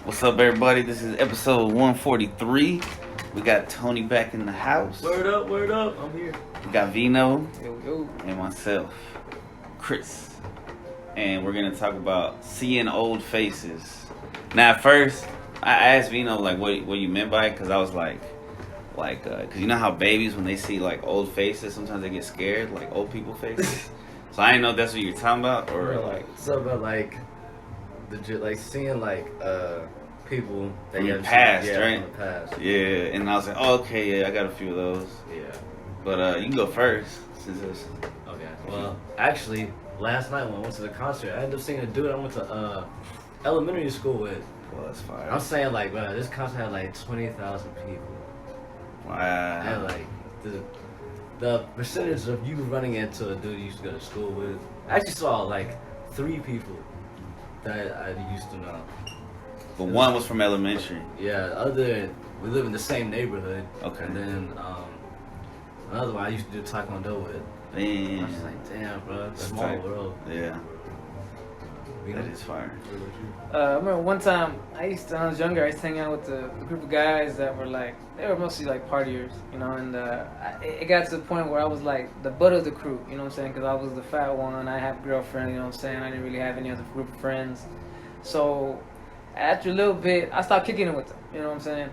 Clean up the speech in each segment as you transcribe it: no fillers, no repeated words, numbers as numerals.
What's up, everybody? This is episode 143. We got Toney back in the house. Word up, I'm here. We got Vino Yo. and myself, Chris. And we're going to talk about seeing old faces. Now, at first, I asked Vino, like, what you meant by it, because I was like, because you know how babies, when they see, like, old faces, sometimes they get scared, like, old people faces? So I didn't know if that's what you were talking about, or, like... So about, like seeing, like, people that From you the have past, seen, right? From the past. Yeah, and I was like, oh, okay, yeah, I got a few of those. Yeah. But you can go first, since it's... Okay. Well, actually, last night when I went to the concert, I ended up seeing a dude I went to elementary school with. Well, that's fire. I'm saying, like, bro, this concert had, like, 20,000 people. Wow. And, like, the percentage of you running into a dude you used to go to school with, I actually saw, like, 3 people that I used to know. But one was from elementary. Yeah, we live in the same neighborhood. Okay. And then another one I used to do taekwondo with. Man. I was just like, damn, bro, That's small tight. world. Yeah, You that know? is fire. I remember one time when I was younger, I used to hang out with a group of guys that were like, they were mostly like partiers, you know, and it got to the point where I was like the butt of the crew, you know what I'm saying, because I was the fat one, I had a girlfriend, you know what I'm saying, I didn't really have any other group of friends. So after a little bit, I stopped kicking it with them, you know what I'm saying.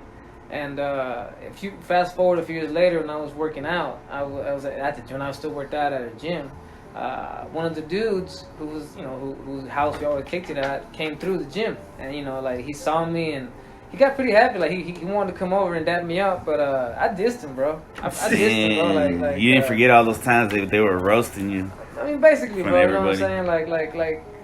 And if you fast forward a few years later, when I was working out, I was when I still worked out at a gym. One of the dudes who was, you know, whose house we always kicked it at, came through the gym, and you know, like he saw me and he got pretty happy. Like he wanted to come over and dap me up, but I dissed him, bro. I dissed him, bro. Like you didn't forget all those times they were roasting you. I mean, basically, From bro. You know what I'm everybody. saying?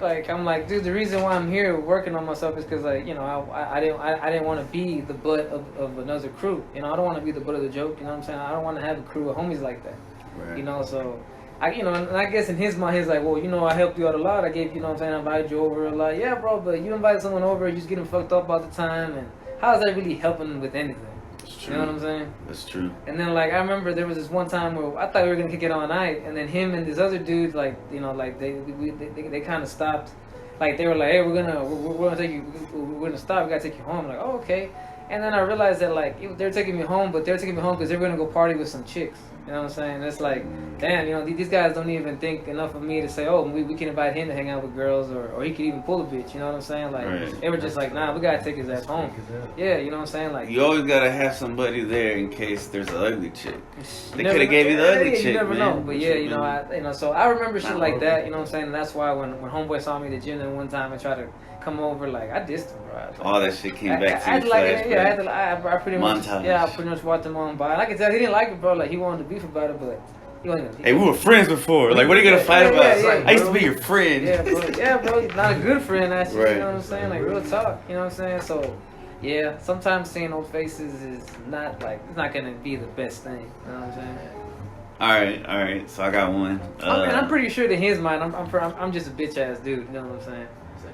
Like I'm like, dude. The reason why I'm here working on myself is because, like, you know, I didn't want to be the butt of another crew. You know, I don't want to be the butt of the joke. You know what I'm saying? I don't want to have a crew of homies like that. Right. You know, so and I guess in his mind, he's like, well, you know, I helped you out a lot. I gave, you know what I'm saying, I invited you over a lot. Yeah, bro, but you invited someone over, you just getting fucked up all the time, and how is that really helping with anything? It's true. You know what I'm saying? That's true. And then, like, I remember there was this one time where I thought we were gonna kick it all night, and then him and this other dude, like, you know, like they kind of stopped. Like they were like, hey, we're gonna take you, we're gonna stop. We gotta take you home. I'm like, oh, okay. And then I realized that like they're taking me home, but they're taking me home because they're gonna go party with some chicks. You know what I'm saying? It's like, damn, you know, these guys don't even think enough of me to say, oh, we can invite him to hang out with girls, or he could even pull a bitch. You know what I'm saying? Like Right. they were just like, nah, we gotta take his ass home. Yeah, you know what I'm saying? Like You always gotta have somebody there in case there's an ugly chick. They never could have gave you the know. ugly Yeah, chick, you never man. know. But yeah, you know, so I remember shit Not like that. horrible. You know what I'm saying? And that's why when Homeboy saw me at the gym that one time and tried to come over, like I dissed him, bro. All that shit came back I to you. I pretty much, Montage. yeah, I pretty much watched him on by. And I could tell he didn't like it, bro. Like he wanted to beef about it, but he wasn't. Hey, we were friends before. Like, what are you gonna fight about? yeah, I used to be your friend. Yeah, bro. Not a good friend, actually. Right. You know what I'm saying? Like real talk. You know what I'm saying? So, yeah, sometimes seeing old faces is not like it's not gonna be the best thing. You know what I'm saying? All right. So I got one. And I'm pretty sure that in his mind, I'm just a bitch ass dude. You know what I'm saying?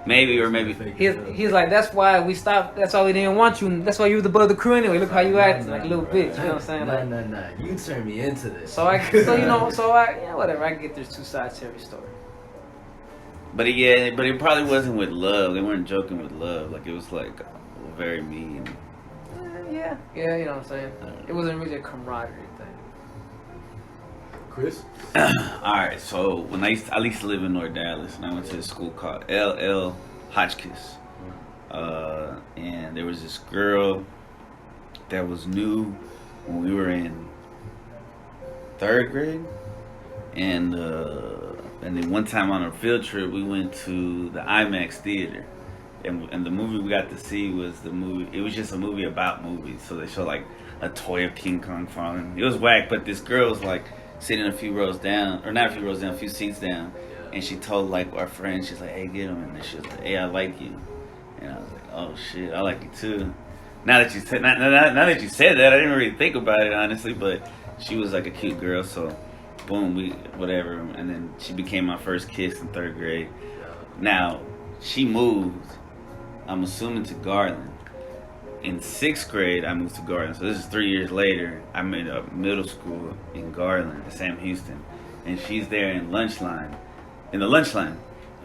Maybe or maybe. He's like, that's why we stopped. That's why we didn't want you. That's why you were the butt of the crew anyway. Look how you acting like a little bitch. You know what I'm saying? Like, Nah. You turned me into this. Whatever. I get there's two sides to every story. But it probably wasn't with love. They weren't joking with love. Like it was like very mean. Yeah, you know what I'm saying. It wasn't really a camaraderie thing. Chris? Alright, so when I used to live in North Dallas, and I went to a school called L.L. Hotchkiss. And there was this girl that was new when we were in 3rd grade. And then one time on a field trip, we went to the IMAX theater. And the movie we got to see was the movie. It was just a movie about movies. So they showed like a toy of King Kong falling. It was whack, but this girl was like sitting a few rows down, or not a few rows down, a few seats down. And she told like our friend, she's like, hey, get him. And she was like, hey, I like you. And I was like, oh shit, I like you too. Now that you said that, I didn't really think about it honestly, but she was like a cute girl, so boom, whatever. And then she became my first kiss in 3rd grade. Now, she moved, I'm assuming, to Garland. In 6th grade, I moved to Garland. So this is 3 years later. I'm in a middle school in Garland, at Sam Houston. And she's there in the lunch line.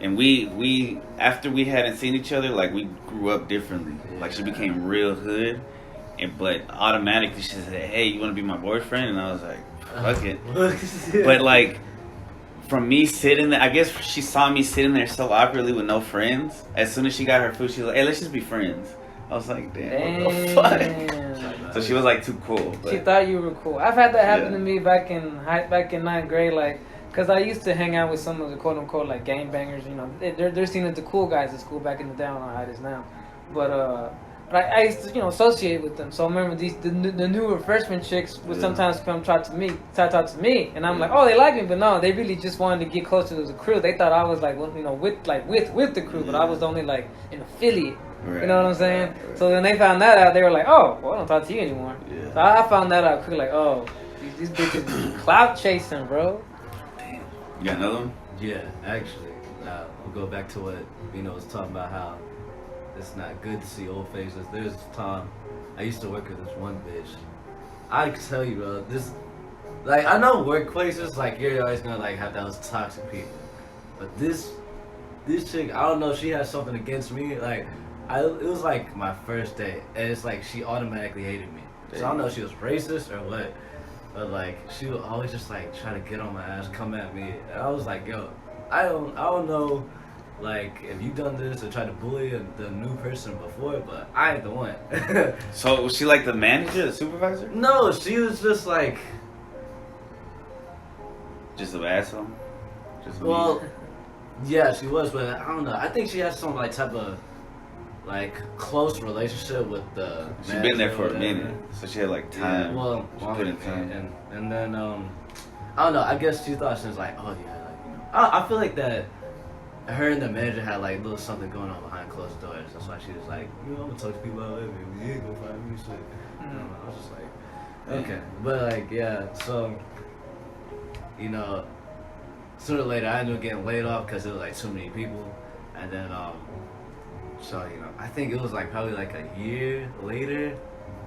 And we after we hadn't seen each other, like we grew up differently. Like she became real hood, but automatically she said, "Hey, you want to be my boyfriend?" And I was like, "Fuck it." But like, from me sitting there, I guess she saw me sitting there so awkwardly with no friends. As soon as she got her food, she was like, "Hey, let's just be friends." I was like, "Damn, what the fuck?" So she was like too cool. But She thought you were cool. I've had that happen to me back in ninth grade, like. Cause I used to hang out with some of the quote unquote like gangbangers, you know. They're seen as the cool guys at school back in the day. I don't know how it is now, but I used to associate with them. So I remember the newer freshman chicks would sometimes come try to talk to me, and I'm like, oh, they like me, but no, they really just wanted to get closer to the crew. They thought I was like with the crew, but I was only like an affiliate. Right. You know what I'm saying? Right. So when they found that out, they were like, oh, well, I don't talk to you anymore. Yeah. So I found that out quick, like, oh, these bitches clout chasing, bro. You got another one? Yeah, actually. We'll go back to what Vino was talking about, how it's not good to see old faces. There's a time I used to work with this one bitch. I can tell you, bro, this, like, I know workplaces, like, you're always gonna, like, have those toxic people. But this chick, I don't know if she has something against me. Like, it was, like, my first day, and it's like she automatically hated me. So I don't know if she was racist or what. But like she would always just like try to get on my ass, come at me, and I was like, yo, I don't know, like if you done this or tried to bully the new person before, but I ain't the one. So was she like the manager, the supervisor? No, she was just like, just an asshole. Well, yeah, she was, but I don't know. I think she has some like type of like close relationship with the. She's been there for a minute, so she had like time. Yeah, well, put in time. And then I don't know. I guess she thought she was like, oh yeah, like I feel like that. Her and the manager had like a little something going on behind closed doors. That's why she was like, I'm gonna talk to people out there. You ain't gonna find me shit. I was just like, okay, but like yeah. So sooner or later I ended up getting laid off because there was like too many people, and then so I think it was like probably like a year later,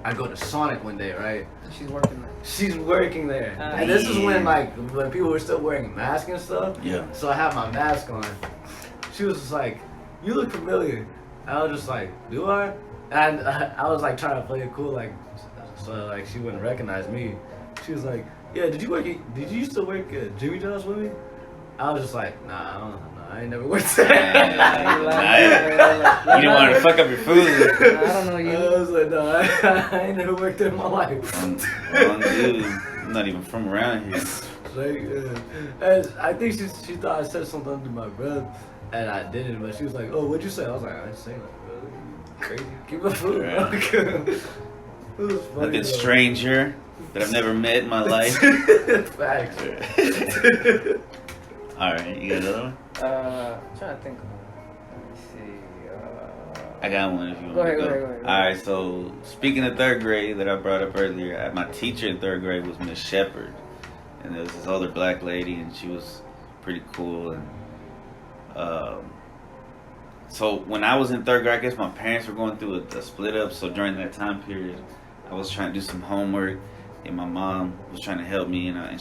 I go to Sonic one day, right? She's working there. She's working there, and this is when when people were still wearing masks and stuff. Yeah. So I have my mask on. She was just like, "You look familiar." I was just like, "Do I?" And I was like trying to play it cool, like so like she wouldn't recognize me. She was like, "Yeah, did you used to work at Jimmy John's with me?" I was just like, "Nah, I don't know. I ain't never worked there." You didn't want to fuck up your food. I don't know you. I was like, no, I ain't never worked there in my life. Wrong dude. I'm not even from around here. Like, and I think she thought I said something to my brother, and I didn't. But she was like, "Oh, what'd you say?" I was like, "I didn't say nothing, brother. Crazy. Keep my food." Right. It was funny. Nothing stranger that I've never met in my life. Facts. All right, you got another one? I'm trying to think. Let me see. I got one if you want Go to ahead, go. go ahead. All right, so speaking of third grade that I brought up earlier, my teacher in third grade was Miss Shepherd, and there was this older black lady, and she was pretty cool. And so when I was in third grade, I guess my parents were going through a split up. So during that time period, I was trying to do some homework, and my mom was trying to help me, and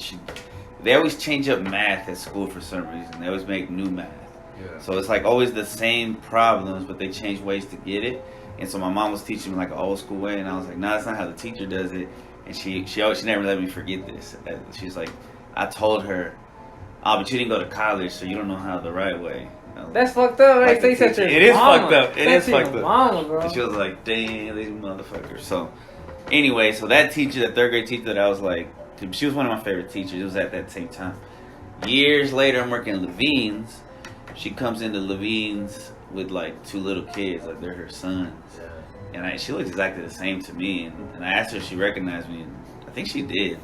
they always change up math at school for some reason. They always make new math. Yeah. So it's like always the same problems, but they change ways to get it. And so my mom was teaching me like an old school way, and I was like, "No, that's not how the teacher does it." And she never let me forget this. She's like, "I told her, oh, but you didn't go to college, so you don't know how the right way." That's fucked up, right? Like it is fucked up. It is fucked up. Mama, bro. And she was like, "Damn, these motherfuckers." So anyway, so that teacher, that third grade teacher that I was like, she was one of my favorite teachers. It was at that same time. Years later, I'm working at Levine's. She comes into Levine's with like two little kids, like they're her sons. Yeah. And she looks exactly the same to me. And I asked her if she recognized me, and I think she did.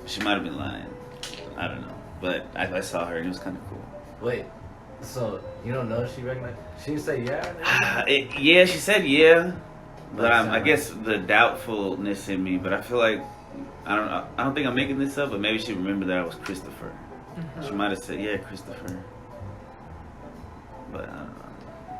She might have been lying. I don't know. But I saw her, and it was kind of cool. Wait, so you don't know if she recognized? She didn't say yeah? Yeah, she said yeah. But I guess the doubtfulness in me, but I feel like, I don't think I'm making this up, but maybe she remembered that I was Christopher. Mm-hmm. She might have said, yeah, Christopher. But I don't know.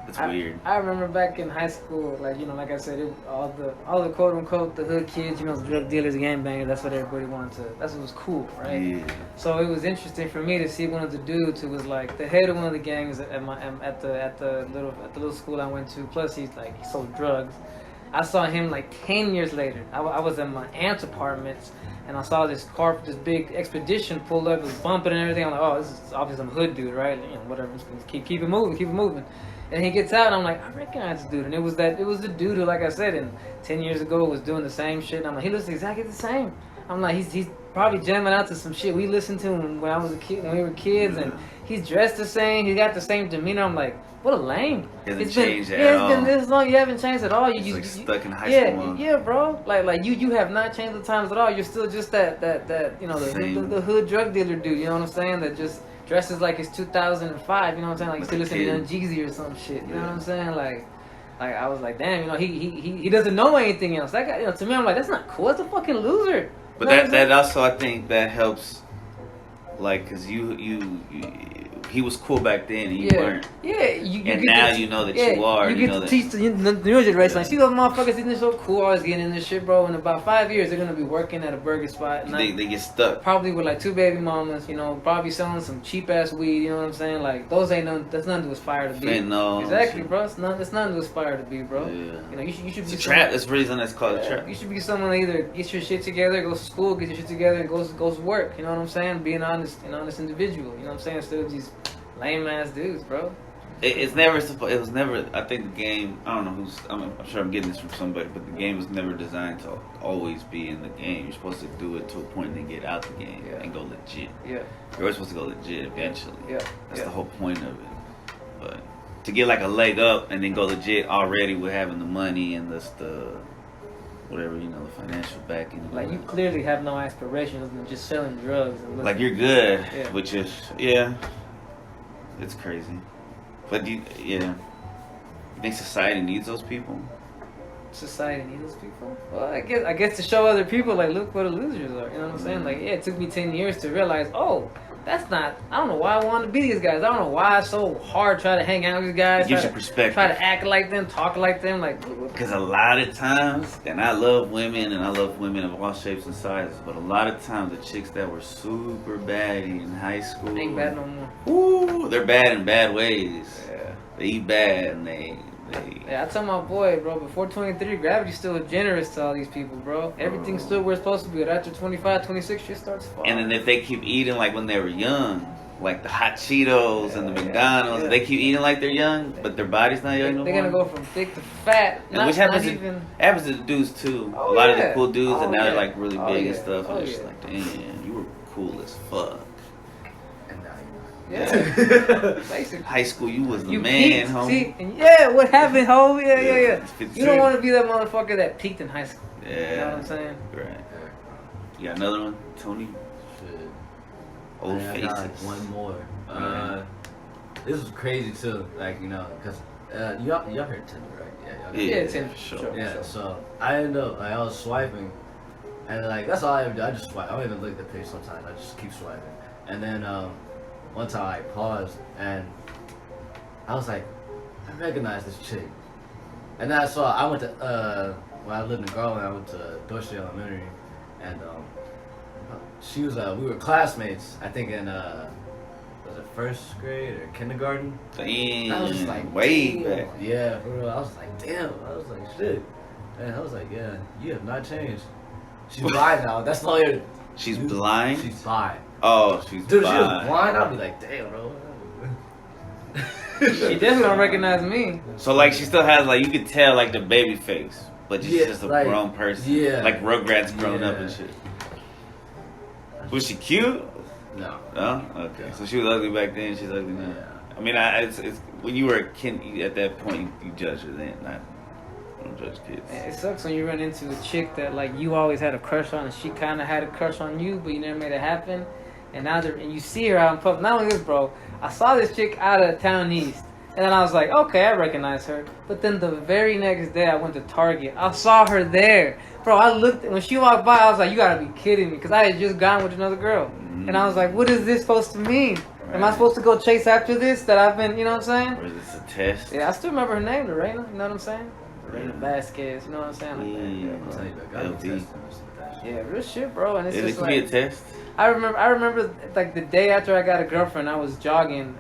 It's weird. I remember back in high school, like like I said, all the quote unquote the hood kids, drug dealers, gangbangers. That's what everybody wanted to. That's what was cool, right? Yeah. So it was interesting for me to see one of the dudes who was like the head of one of the gangs at the little school I went to. Plus he sold drugs. I saw him like 10 years later. I was in my aunt's apartments. And I saw this big expedition pull up, it was bumping and everything. I'm like, oh, this is obviously some hood dude, right? Whatever. Just keep it moving. And he gets out, and I'm like, I recognize this dude. And it was the dude who, like I said, 10 years ago was doing the same shit. And I'm like, he looks exactly the same. I'm like, he's probably jamming out to some shit we listened to when I was a kid, when we were kids, and he's dressed the same. He got the same demeanor. I'm like, what a lame. He hasn't changed at all. It's been this long. You haven't changed at all. You stuck in high school. Yeah, bro. Like you have not changed the times at all. You're still just that the hood drug dealer dude. You know what I'm saying? That just dresses like it's 2005. You know what I'm saying? Like you still listen to Young Jeezy or some shit. You know what I'm saying? Like I was like, damn. He doesn't know anything else. That guy. To me, I'm like, that's not cool. That's a fucking loser. But that also, I think that helps. Like, cause he was cool back then and you weren't. Yeah, and now you know that you are. You get to teach the newer generation. Like, see those motherfuckers isn't so cool, always getting in this shit, bro. In about 5 years, they're gonna be working at a burger spot. And they get stuck. Probably with like 2 baby mamas, probably selling some cheap ass weed. You know what I'm saying? Like those ain't none. That's nothing to aspire to be. Fentanyl, exactly, bro. It's nothing to aspire to be, bro. Yeah. You should be a trap. That's the reason that's called a trap. You should be someone that either get your shit together, goes to school, get your shit together, and goes to work. You know what I'm saying? Be an honest individual. You know what I'm saying? Instead of these lame ass dudes, bro. It was never. I think the game. I don't know who's. I'm sure I'm getting this from somebody, but the game was never designed to always be in the game. You're supposed to do it to a point and then get out the game and go legit. Yeah. You're always supposed to go legit eventually. Yeah. That's the whole point of it. But to get like a leg up and then go legit already with having the money and the whatever, the financial backing. Like you clearly have no aspirations than just selling drugs. And like you're good, which is it's crazy. But you think society needs those people? Society needs those people? Well, I guess to show other people, like, look what the losers are. You know what I'm saying? Like, it took me 10 years to realize, that's not. I don't know why I want to be these guys. I don't know why it's so hard try to hang out with these guys. It gives you perspective. Try to act like them, talk like them, like. Because a lot of times, and I love women, and I love women of all shapes and sizes, but a lot of times the chicks that were super baddie in high school ain't bad no more. Ooh, they're bad in bad ways. Yeah. They eat bad, and they. Yeah, I tell my boy, bro, before 23, gravity's still generous to all these people, bro. Everything's still where it's supposed to be. But after 25, 26, shit starts falling. And then if they keep eating like when they were young, like the hot Cheetos and the McDonald's, they keep eating like they're young, but their body's not young no more. They're gonna go from thick to fat. Which happens to the dudes too. A lot of the cool dudes, and now they're like really big and stuff. And it's just like, damn, you were cool as fuck. Yeah, basically. High school, you was the man, homie. See, and what happened, homie? Yeah. You don't want to be that motherfucker that peaked in high school. Yeah. You know what I'm saying? Right. You got another one, Toney? Shit. Old faces. I got like one more. This was crazy too, like because y'all heard Tinder, right? Yeah, Tinder, for sure. Yeah, so I ended up I was swiping, and like that's all I ever do. I just swipe. I don't even look at the page sometimes. I just keep swiping, and then one time I paused and I was like, I recognize this chick. And then I went to, when I lived in Garland, I went to Dorsey Elementary. And she was, we were classmates, I think in, was it first grade or kindergarten? Damn, I was just like, way back. Yeah, for real. I was like, damn. I was like, shit. And I was like, yeah, you have not changed. She's blind now. That's not your... She's blind? She's blind. Oh, she's Dude, blind. if she was blind, I'd be like, damn, bro. She definitely don't recognize me. So, like, she still has, like, you could tell, like, the baby face. But she's just a grown person. Yeah. Like, Rugrats grown up and shit. Was she cute? No. No? Okay. So she was ugly back then, she's ugly now. Yeah. I mean, it's when you were a kid, at that point, you judge her then, not... Don't judge kids. It sucks when you run into a chick that like you always had a crush on, and she kind of had a crush on you, but you never made it happen. And now and you see her out in public. Not only this, bro. I saw this chick out of town east, and then I was like, okay, I recognize her. But then the very next day, I went to Target. I saw her there, bro. I looked when she walked by. I was like, you gotta be kidding me, because I had just gone with another girl, and I was like, what is this supposed to mean? Am I supposed to go chase after this that I've been, you know what I'm saying? Or is this a test? Yeah, I still remember her name, Lorena. You know what I'm saying? Lorena Vasquez. You know what I'm saying? Like I'll tell you, I got LD. testing or some of that shit. yeah, real shit, bro. And it's It just could be a like test. I remember like the day after I got a girlfriend, I was jogging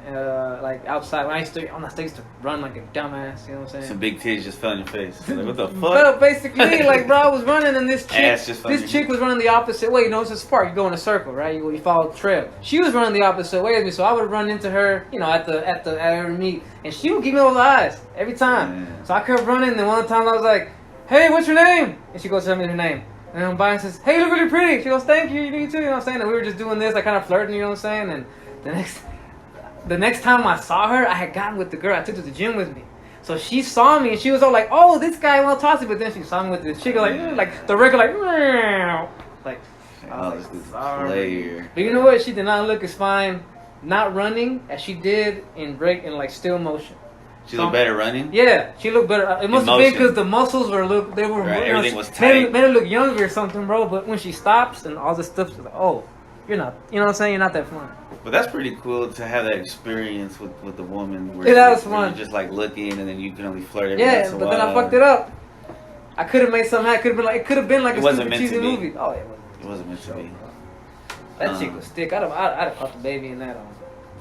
like outside. When I used to run like a dumbass. You know what I'm saying? Some big titties just fell in your face. Like, what the fuck? Well, basically, like, bro, I was running and this Ass just chick fucking- was running the opposite way. You know, it's a park. You go in a circle, right? You follow the trail. She was running the opposite way as me, so I would run into her, you know, at every meet, and she would give me all the eyes every time. Yeah. So I kept running, and one time I was like, "Hey, what's your name?" And she goes to tell me her name. And I'm by and says, "Hey, you look really pretty." She goes, "Thank you, you do too." You know what I'm saying? And we were just doing this, like kind of flirting. You know what I'm saying? And the next time I saw her, I had gotten with the girl. I took her to the gym with me. So she saw me and she was all like, "Oh, this guy wants to talk to you." But then she saw me with the chick like the regular like Oh, this is a player. But you know what? She did not look as fine not running as she did in like still motion. She looked better running? Yeah, she looked better. It must have been motion. because the muscles were Right, everything was made tight. her look younger or something, bro. But when she stops and all this stuff, she's like, "Oh, you're not." You know what I'm saying? You're not that fun. But that's pretty cool to have that experience with the woman. Where Yeah, that was where fun. You're just like looking, and then you can only flirt every Yeah, once in a but then I while. fucked it up. I could have made something. It could have been like It a wasn't stupid meant to cheesy be. movie. Oh, yeah, It wasn't meant to be. that chick was thick. I'd have caught the baby in that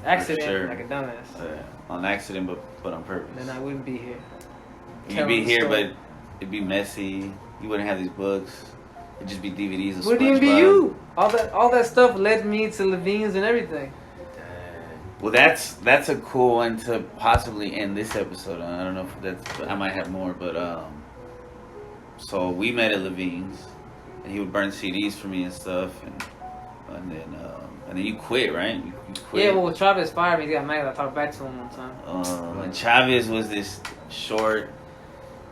accident, sure. like a dumbass. On accident, but on purpose. Then I wouldn't be here. You'd telling be the here, story. but it'd be messy. You wouldn't have these books. It'd just be DVDs of Would even be SpongeBob. you. All that stuff led me to Levine's and everything. Well, that's a cool one to possibly end this episode on. I don't know if I might have more, but so we met at Levine's, and he would burn CDs for me and stuff, and then you quit, right? You quit. Yeah, well, Travis fired me. He got mad. I talked back to him one time. And Chavez was this short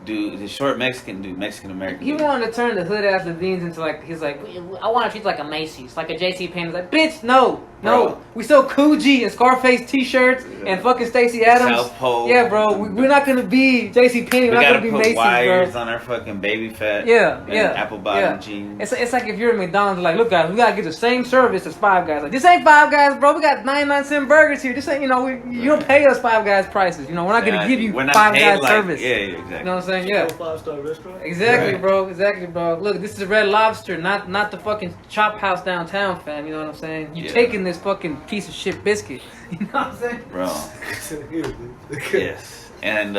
dude, this short Mexican dude, Mexican American. He wanted to turn the hood ass Levine's into like, he's like, "I want to treat it like a Macy's, like a JC Penney's." Like, bitch, no. Bro. We sell Coogee and Scarface T-shirts and fucking Stacey Adams. South Pole. Yeah, bro. We're not gonna be JC Penney. We We're not gotta gonna be put Macy's, wires bro. on our fucking baby fat. Yeah, and yeah. apple bottom jeans. It's like if you're at McDonald's, like, "Look, guys, we gotta get the same service as Five Guys." Like, this ain't Five Guys, bro. We got 99-cent burgers here. This ain't, you know, you don't pay us Five Guys prices. You know, we're not gonna give you We're not Five paid Guys like, service. Yeah, exactly. You know what I'm saying? Yeah. 5-star restaurant. Exactly, Right. bro. Exactly, bro. Look, this is a Red Lobster, not the fucking chop house downtown, fam. You know what I'm saying? You Yeah. taking this fucking piece of shit biscuit. You know what I'm saying? Bro. Yes. And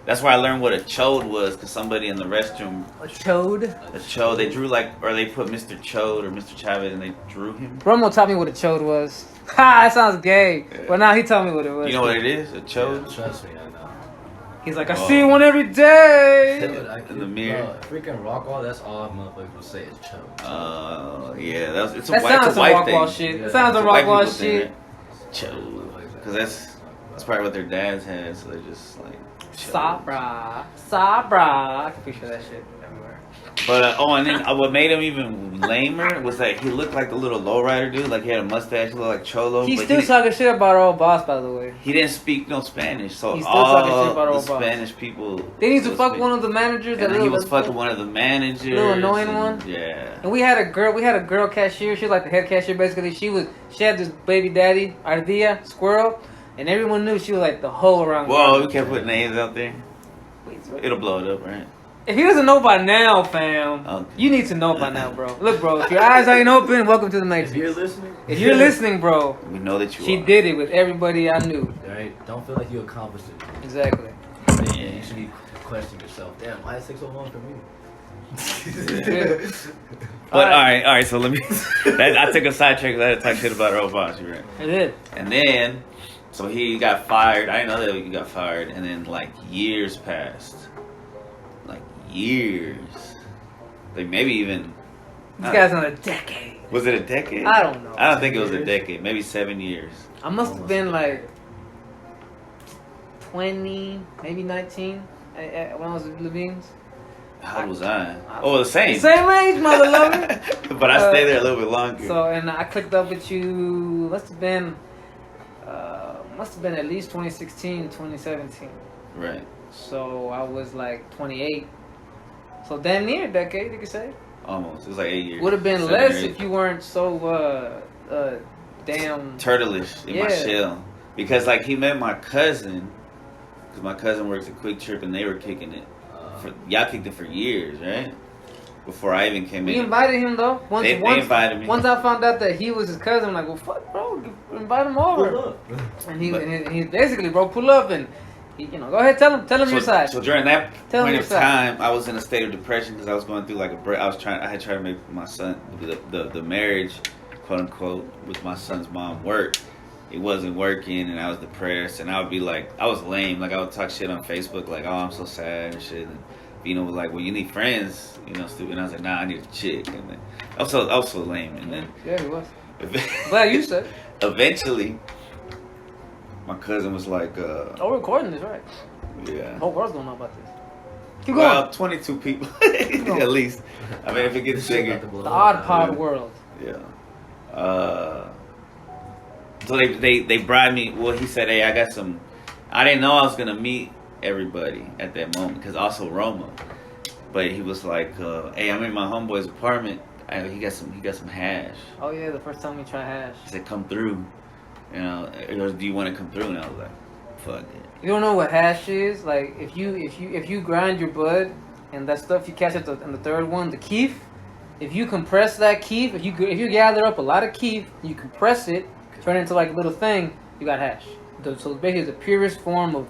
that's where I learned what a chode was, because somebody in the restroom, A chode. a chode, they drew like, or they put Mr. Chode or Mr. Chavez and they drew him. Romo taught me what a chode was. Ha! That sounds gay. Yeah. But now he told me what it was. You know what it is? A chode? Trust me, I know. He's like, I Oh. see one every day. Dude, In the mirror. Freaking rock wall, that's all motherfuckers will say is choke. Yeah, it's a That white, sounds it's a some white rock thing. wall shit. Yeah. It sounds It's like a white rock wall people thing, shit. right? Chode. Because that's probably what their dads had, so they're just like, chode. Sabra. Sabra. I can picture that shit everywhere. But and then what made him even lamer was that he looked like the little lowrider dude. Like he had a mustache, he looked like Cholo. He's but still talking shit about our old boss, by the way. he didn't speak no Spanish, so He's still talking shit all about the old boss. Spanish people. They need to still fuck speak. one of the managers. And then he was that fucking one of the managers. Little annoying and- one? Yeah. And we had a girl cashier. She was like the head cashier, basically. She had this baby daddy, Ardilla, squirrel, and everyone knew she was like the hoe around. Whoa, we can't put names out there. Wait, It'll blow it up, right? if he doesn't know by now, fam, Okay. you need to know by now, bro. Look, bro, if your eyes ain't open, welcome to the If Matrix. you're listening, If you're listening, bro, We know that you she are. did it with everybody I knew. right? Don't feel like you accomplished it. Exactly. Yeah, you should be questioning yourself. Damn, why is it take so long for me? But all right. So let me. I took a sidetrack because I had to talk shit about our old boss. You're right. I did. And then, so he got fired. I didn't know that he got fired. And then like years passed. Like years. Like maybe even. This guy's on a decade. Was it a decade? I don't know. I don't think it was a 7 decade. Maybe 7 years. I must have been like 20, maybe 19 when I was at Levine's. How old was I? Oh, the same. Same age, mother lover. But I stayed there a little bit longer. So, and I clicked up with you, must have been at least 2016, 2017. Right. So I was like 28. So damn near a decade, you could say. Almost. It was like 8 years. Would have been 7 less or 8. if you weren't so damn turtleish in my shell because like he met my cousin because my cousin works at Quick Trip and they were kicking it. Y'all kicked it for years, right? Before I even came in. We invited him though. Once they invited me. Once I found out that he was his cousin, I'm like, well, fuck, bro, invite him over. Pull up. And he basically, bro, pull up and, go ahead, tell him your side. So during that point of time, I was in a state of depression because I was going through like a break. I had tried to make my son the marriage, quote unquote, with my son's mom work. It wasn't working, and I was depressed, and I would be like, I was lame. Like I would talk shit on Facebook, like, oh, I'm so sad and shit. And Vino was like, well, you need friends, stupid. And I was like, nah, I need a chick. And then I was so lame. And then yeah, he was. Glad you said. Eventually, my cousin was like, we're recording this, right? Yeah. The whole world's gonna know about this. Keep going. Well, 22 people at least. I mean, if it gets bigger. The odd pod world. Yeah. So they bribed me. Well, he said, hey, I got some. I didn't know I was gonna meet everybody at that moment because also Roma, but he was like, "Hey, I'm in my homeboy's apartment. He got some hash." Oh yeah, the first time we tried hash. He said, "Come through." Do you want to come through? And I was like, "Fuck it." You don't know what hash is? Like if you grind your bud and that stuff you catch at in the third one, the keef. If you compress that keef, if you gather up a lot of keef, you compress it, turn it into like a little thing, you got hash. So basically, the purest form of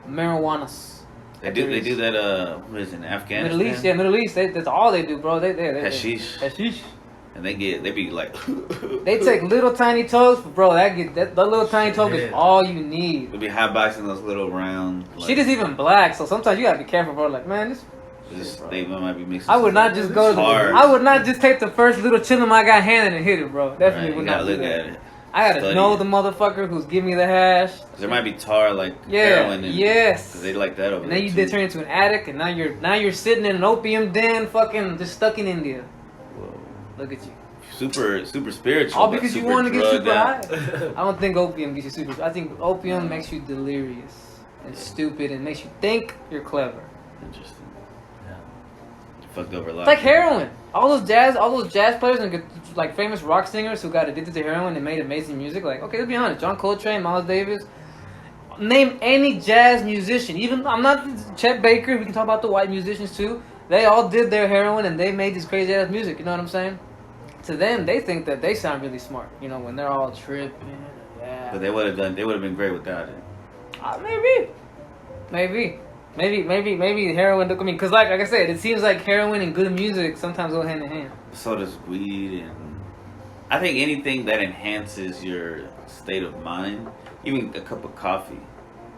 marijuana. They do that. What is it, in Afghanistan? Middle East. That's all they do, bro. They Hashish. And they be like. They take little tiny tokes, bro. That little tiny toke is all you need. They'll be hotboxing those little round. Shit is even black, so sometimes you gotta be careful, bro. Like, man, they might be mixing. I would not just go to I would not just take the first little chillum I got handed and hit it, bro. Definitely would not look at it. I gotta know the motherfucker who's giving me the hash. There might be tar heroin in it. Yes. Cause they like that over there. And then you turn into an addict, and now you're sitting in an opium den, fucking just stuck in India. Whoa. Look at you. Super spiritual. All because you want to get super high. I don't think opium gets you super. I think opium makes you delirious and stupid and makes you think you're clever. Interesting. Yeah. You fucked over a lot. It's like heroin. All those jazz players and like famous rock singers who got addicted to heroin and made amazing music. Like, okay, let's be honest. John Coltrane, Miles Davis. Name any jazz musician. Even I'm not Chet Baker. We can talk about the white musicians too. They all did their heroin and they made this crazy ass music. You know what I'm saying? To them, they think that they sound really smart. When they're all tripping. Yeah. But they would have been great without it. Maybe heroin. I mean, because like I said, it seems like heroin and good music sometimes go hand in hand. So does weed, and I think anything that enhances your state of mind, even a cup of coffee,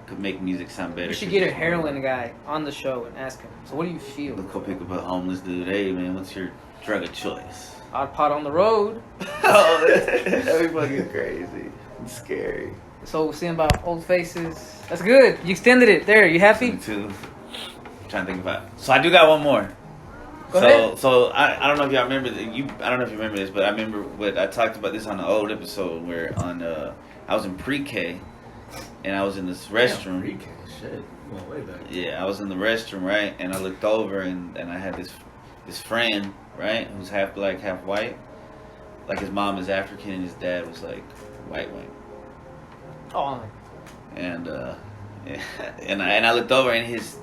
could make music sound better. You should get a heroin guy on the show and ask him. So what do you feel? Look, go pick up a homeless dude. Hey man, what's your drug of choice? Odd pot on the road. Oh, that'd be fucking crazy. It's scary. So seeing about old faces. That's good. You extended it. There, you happy? Me too. I'm trying to think about it. So I do got one more. Go ahead. So I don't know if y'all remember I don't know if you remember this, but I remember I talked about this on the old episode where I was in pre-K and I was in this restroom. Pre-K, shit. Going way back. Yeah, I was in the restroom, right? And I looked over and I had this friend, right, who's half black, half white. Like his mom is African and his dad was like white. Oh. And and I looked over and his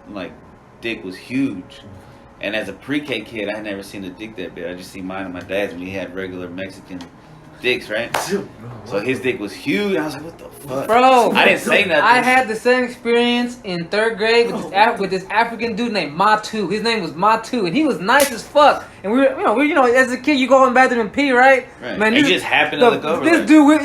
like dick was huge. And as a pre-K kid, I had never seen a dick that big. I just seen mine and my dad's when he had regular Mexican dicks, right? So his dick was huge. I was like, what the fuck? Bro, I didn't say nothing. I had the same experience in 3rd grade with this African dude named Matu. His name was Matu, and he was nice as fuck. And we were, as a kid, you go in the bathroom and pee, right? Man, it just happened to look over. This dude,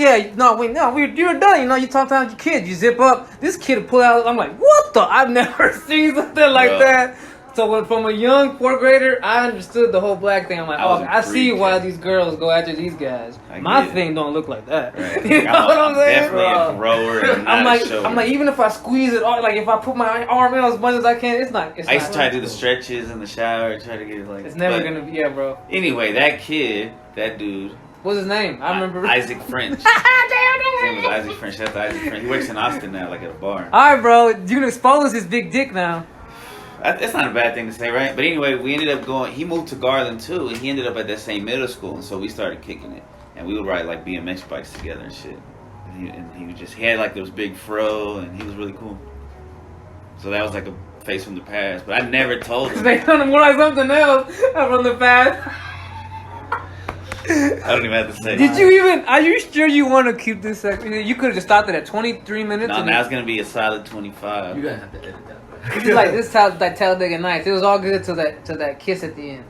you're done. You talk to your kids, you zip up. This kid would pull out. I'm like, what the? I've never seen something like that. So from a young 4th grader, I understood the whole black thing. I'm like, I see why these girls go after these guys. My thing don't look like that. Right. You know what I'm saying? Definitely a grower and not a shower. I'm like, even if I squeeze it, like if I put my arm in as much as I can, it's not. I used to try to do the stretches in the shower, try to get it like. It's never gonna be, bro. Anyway, that dude. What's his name? I remember. Isaac French. His name was Isaac French. That's Isaac French. He works in Austin now, like at a bar. All right, bro. You can expose his big dick now. That's not a bad thing to say, right? But anyway, we ended up going. He moved to Garland too, and he ended up at that same middle school, and so we started kicking it. and we would ride like BMX bikes together and shit. And he was just, he had like those big fro, and he was really cool. So that was like a face from the past, but I never told him. They sounded more like something else from the past. I don't even have to say. Did you even? Are you sure you want to keep this? You could have just stopped it at 23 minutes. No, now it's gonna be a solid 25. You're gonna have to edit that, bro. It's like this sounds like Talladega Nights. It was all good till that kiss at the end.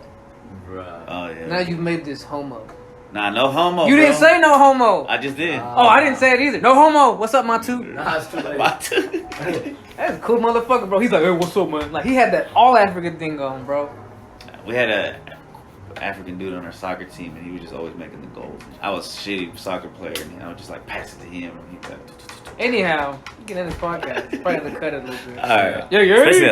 Bruh. Oh yeah. Now you've made this homo. Nah, no homo. You didn't bro. say no homo. I just did. Oh, I didn't say it either. No homo. What's up, my two? Nah, it's too late. That's a cool motherfucker, bro. He's like, hey, what's up, man? Like he had that all African thing going, bro. We had a African dude on our soccer team, and he was just always making the goals. I was a shitty soccer player, and I would just like pass it to him, and he'd be like. Anyhow, you get in this podcast. Probably have to cut it a little bit. All right. Yeah, yeah. Especially